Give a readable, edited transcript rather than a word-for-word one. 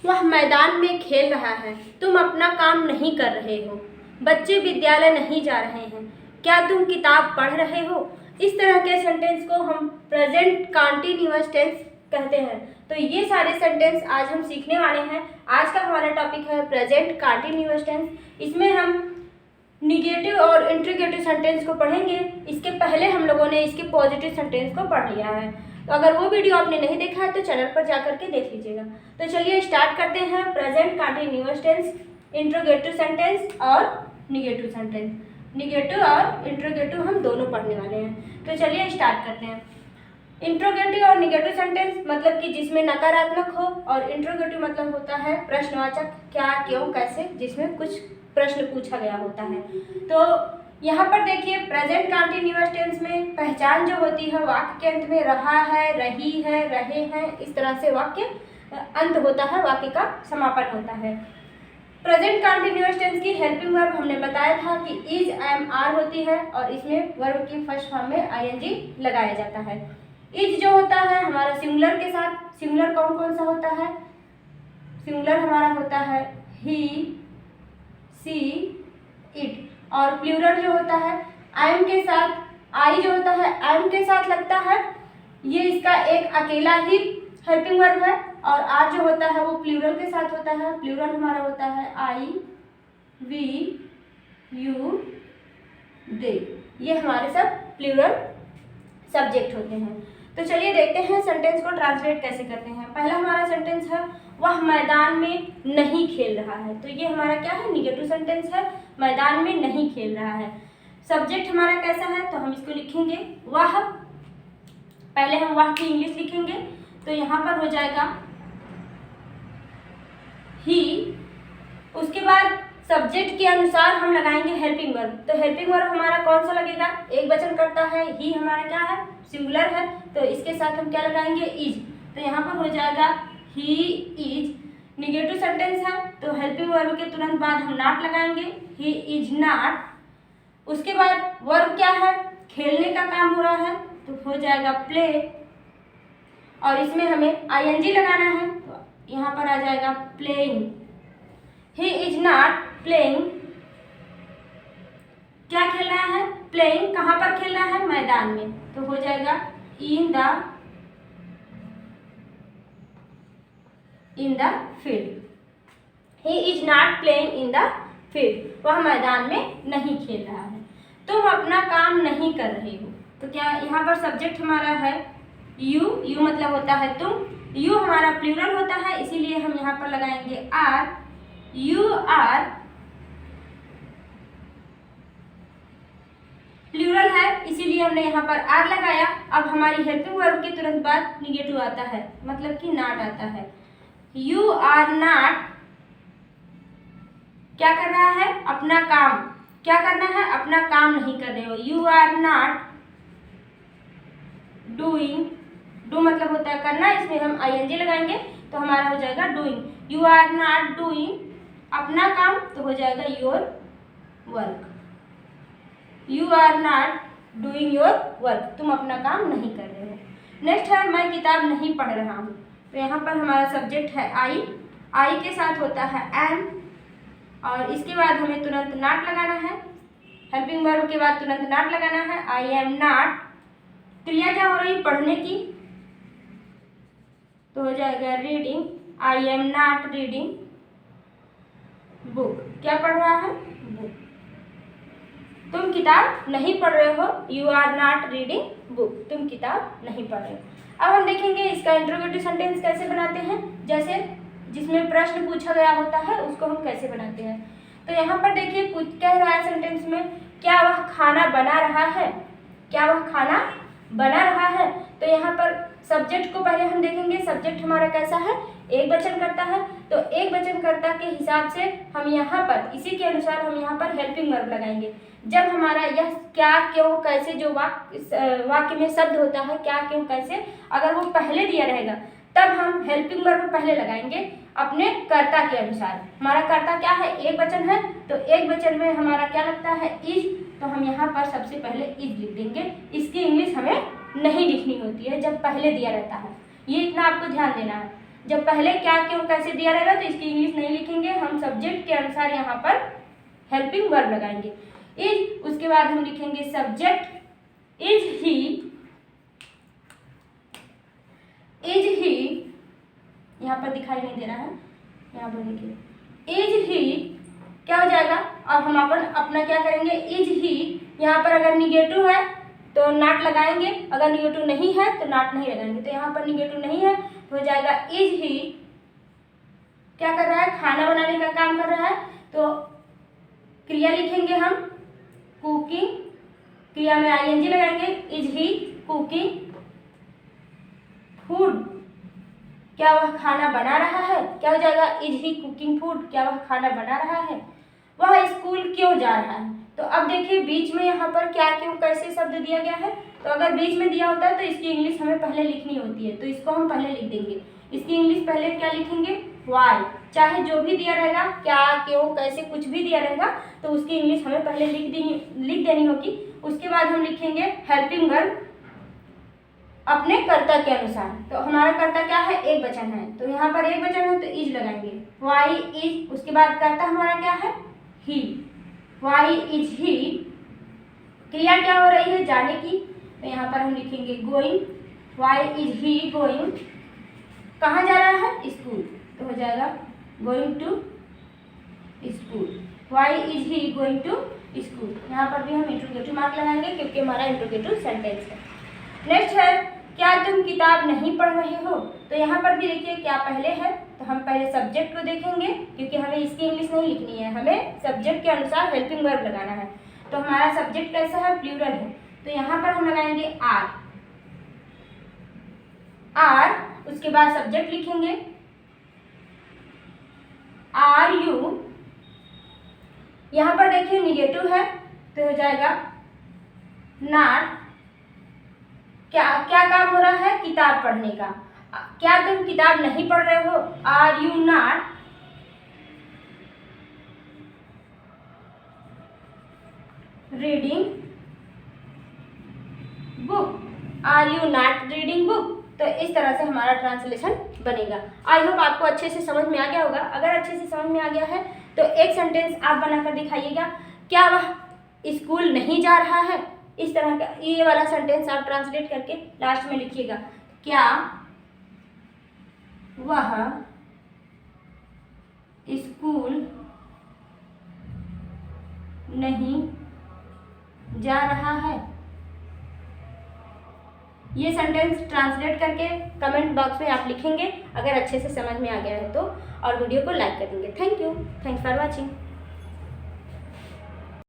वह मैदान में खेल रहा है, तुम अपना काम नहीं कर रहे हो। बच्चे विद्यालय नहीं जा रहे हैं, क्या तुम किताब पढ़ रहे हो। इस तरह के सेंटेंस को हम प्रेजेंट कंटीन्यूअस टेंस कहते हैं। तो ये सारे सेंटेंस आज हम सीखने वाले हैं। आज का हमारा टॉपिक है प्रेजेंट कंटीन्यूअस टेंस। इसमें हम निगेटिव और इंट्रोगेटिव सेंटेंस को पढ़ेंगे। इसके पहले हम लोगों ने इसके पॉजिटिव सेंटेंस को पढ़ लिया है। तो अगर वो वीडियो आपने नहीं देखा है तो चैनल पर जाकर के देख लीजिएगा। तो चलिए स्टार्ट करते हैं। Present continuous tense, interrogative sentence और निगेटिव सेंटेंस। निगेटिव और इंट्रोगेटिव हम दोनों पढ़ने वाले हैं। तो चलिए स्टार्ट करते हैं। इंट्रोगेटिव और निगेटिव सेंटेंस मतलब कि जिसमें नकारात्मक हो, और इंट्रोगेटिव मतलब होता है प्रश्नवाचक, क्या, क्यों, कैसे, जिसमें कुछ प्रश्न पूछा गया होता है। तो यहाँ पर देखिए प्रेजेंट कंटीन्यूअस टेंस में पहचान जो होती है वाक्य के अंत में रहा है, रही है, रहे हैं, इस तरह से वाक्य अंत होता है, वाक्य का समापन होता है। प्रेजेंट कंटीन्यूअस टेंस की हेल्पिंग वर्ब हमने बताया था कि इज, एम, आर होती है और इसमें वर्ब की फर्स्ट फॉर्म में आईएनजी लगाया जाता है। इज जो होता है हमारा सिंगुलर के साथ, सिंगुलर कौन कौन सा होता है, सिंगुलर हमारा होता है ही, सी, इट, और प्लूरल जो होता है एम के साथ, आई जो होता है एम के साथ लगता है, ये इसका एक अकेला ही हेल्पिंग वर्ब है। और आर जो होता है वो प्लूरल के साथ होता है। प्लूरल हमारा होता है आई, वी, यू, दे, ये हमारे सब प्लूरल सब्जेक्ट होते हैं। तो चलिए देखते हैं सेंटेंस को ट्रांसलेट कैसे करते हैं। पहला हमारा सेंटेंस है वह मैदान में नहीं खेल रहा है। तो ये हमारा क्या है, निगेटिव सेंटेंस है, मैदान में नहीं खेल रहा है। सब्जेक्ट हमारा कैसा है, तो हम इसको लिखेंगे वह, पहले हम वह की इंग्लिश लिखेंगे। तो यहाँ पर हो जाएगा ही, उसके बाद सब्जेक्ट के अनुसार हम लगाएंगे हेल्पिंग वर्ब। तो हेल्पिंग वर्ब हमारा कौन सा लगेगा, एक वचन करता है, ही हमारा क्या है, सिंगुलर है, तो इसके साथ हम क्या लगाएंगे, इज। तो यहाँ पर हो जाएगा ही इज। निगेटिव सेंटेंस है तो हेल्पिंग वर्ब के तुरंत बाद हम नॉट लगाएंगे, ही इज नॉट। उसके बाद वर्ब क्या है, खेलने का काम हो रहा है, तो हो जाएगा प्ले, और इसमें हमें आईएनजी लगाना है, तो यहाँ पर आ जाएगा playing. He is not playing, क्या खेल रहा है, प्लेइंग, कहाँ पर खेल रहा है, मैदान में, तो हो जाएगा in the field. He is not playing in the field, वह मैदान में नहीं खेल रहा है। तुम अपना काम नहीं कर रहे हो, तो क्या यहाँ पर सब्जेक्ट हमारा है यू, यू मतलब होता है तुम, यू हमारा प्लूरल होता है, इसीलिए हम यहाँ पर लगाएंगे आर, यू आर प्लूरल है इसीलिए हमने यहाँ पर आर लगाया। अब हमारी हेल्पिंग वर्ब के तुरंत बाद निगेटिव आता है, मतलब कि नॉट आता है। यू आर नॉट क्या कर रहा है, अपना काम, क्या करना है, अपना काम नहीं कर रहे हो। You are not doing, do मतलब होता है करना, इसमें हम आईएनजी लगाएंगे तो हमारा हो जाएगा doing. You are not doing अपना काम, तो हो जाएगा your work. You are not doing your work, तुम अपना काम नहीं कर रहे हो। नेक्स्ट है मैं किताब नहीं पढ़ रहा हूँ। तो यहाँ पर हमारा सब्जेक्ट है आई, आई के साथ होता है एम, और इसके बाद हमें तुरंत नॉट लगाना है, हेल्पिंग वर्ब के बाद तुरंत नॉट लगाना है। आई एम नॉट, क्रिया क्या हो रही, पढ़ने की, तो हो जाएगा reading. I am not reading book, क्या पढ़ रहा है, बुक। तुम किताब नहीं पढ़ रहे हो, you are not reading book, तुम किताब नहीं पढ़ रहे हो। अब हम देखेंगे इसका इंट्रोगेटिव सेंटेंस कैसे बनाते हैं, जैसे जिसमें प्रश्न पूछा गया होता है उसको हम कैसे बनाते हैं। तो यहाँ पर देखिए कह रहा है सेंटेंस में, क्या वह खाना बना रहा है, क्या वह खाना बना रहा है। तो यहाँ पर सब्जेक्ट को पहले हम देखेंगे, सब्जेक्ट हमारा कैसा है, एक वचन करता है, तो एक वचन कर्ता के हिसाब से हम यहाँ पर इसी के अनुसार हम यहाँ पर हेल्पिंग वर्ब लगाएंगे। जब हमारा यह क्या, क्यों, कैसे जो वाक्य में शब्द होता है, क्या, क्यों, कैसे, अगर वो पहले दिया रहेगा तब हम हेल्पिंग वर्ब पहले लगाएंगे अपने कर्ता के अनुसार। हमारा कर्ता क्या है, एक वचन है, तो एक वचन में हमारा क्या लगता है, इज, तो हम यहाँ पर सबसे पहले इज लिख देंगे। इसकी इंग्लिश हमें नहीं लिखनी होती है जब पहले दिया रहता है, ये इतना आपको ध्यान देना है। जब पहले क्या क्यों कैसे दिया रहेगा तो इसकी इंग्लिश नहीं लिखेंगे, हम सब्जेक्ट के अनुसार यहाँ पर हेल्पिंग वर्ब लगाएंगे। इज, उसके बाद हम लिखेंगे सब्जेक्ट इज ही, यहाँ पर दिखाई नहीं दे रहा है, यहाँ पर देखिए इज ही क्या हो जाएगा। अब हम अपना क्या करेंगे, इज ही, यहाँ पर अगर निगेटिव है तो नॉट लगाएंगे, अगर निगेटिव नहीं है तो नॉट नहीं लगाएंगे। तो यहाँ पर निगेटिव नहीं है तो हो जाएगा इज ही क्या कर रहा है, खाना बनाने का काम कर रहा है। तो क्रिया लिखेंगे हम कुकिंग, क्रिया में आईएनजी लगाएंगे, इज ही कुकिंग फूड, क्या वह खाना बना रहा है, क्या हो जाएगा इज ही कुकिंग फूड, क्या वह खाना बना रहा है। वह स्कूल क्यों जा रहा है। तो अब देखिए बीच में यहाँ पर क्या क्यों कैसे शब्द दिया गया है। तो अगर बीच में दिया होता है तो इसकी इंग्लिश हमें पहले लिखनी होती है, तो इसको हम पहले लिख देंगे। इसकी इंग्लिश पहले क्या लिखेंगे, वाई, चाहे जो भी दिया रहेगा, क्या क्यों कैसे कुछ भी दिया रहेगा तो उसकी इंग्लिश हमें पहले लिख देनी होगी। उसके बाद हम लिखेंगे हेल्पिंग वर्ब अपने कर्ता के अनुसार। तो हमारा कर्ता क्या है, एक वचन है, तो यहाँ पर एक वचन है तो इज लगाएंगे, वाई इज। उसके बाद कर्ता हमारा क्या है, ही, वाई इज ही। क्रिया क्या हो रही है, जाने की, तो यहाँ पर हम लिखेंगे going, why is he going, कहाँ जा रहा है, स्कूल, तो हो जाएगा going to school, why is he going to school. यहाँ पर भी हम इंट्रोगेटिव मार्क लगाएंगे क्योंकि हमारा इंट्रोगेटिव सेंटेंस है। नेक्स्ट है, क्या तुम किताब नहीं पढ़ रहे हो। तो यहाँ पर भी देखिए क्या पहले है, तो हम पहले सब्जेक्ट को देखेंगे क्योंकि हमें इसकी इंग्लिश नहीं लिखनी है, हमें सब्जेक्ट के अनुसार हेल्पिंग वर्ब लगाना है। तो हमारा सब्जेक्ट कैसा है, प्लूरल है, तो यहाँ पर हम लगाएंगे आर, उसके बाद सब्जेक्ट लिखेंगे आर यू। यहाँ पर देखिए निगेटिव है तो हो जाएगा नॉट, क्या काम हो रहा है, किताब पढ़ने का। क्या तुम किताब नहीं पढ़ रहे हो, are you not reading book, are you not reading book. तो इस तरह से हमारा ट्रांसलेशन बनेगा। आई होप आपको अच्छे से समझ में आ गया होगा। अगर अच्छे से समझ में आ गया है तो एक सेंटेंस आप बनाकर दिखाइएगा, क्या वह स्कूल नहीं जा रहा है। इस तरह का ये वाला सेंटेंस आप ट्रांसलेट करके लास्ट में लिखिएगा, क्या वह स्कूल नहीं जा रहा है। ये सेंटेंस ट्रांसलेट करके कमेंट बॉक्स में आप लिखेंगे अगर अच्छे से समझ में आ गया है तो, और वीडियो को लाइक कर देंगे। Thank you, thanks for watching.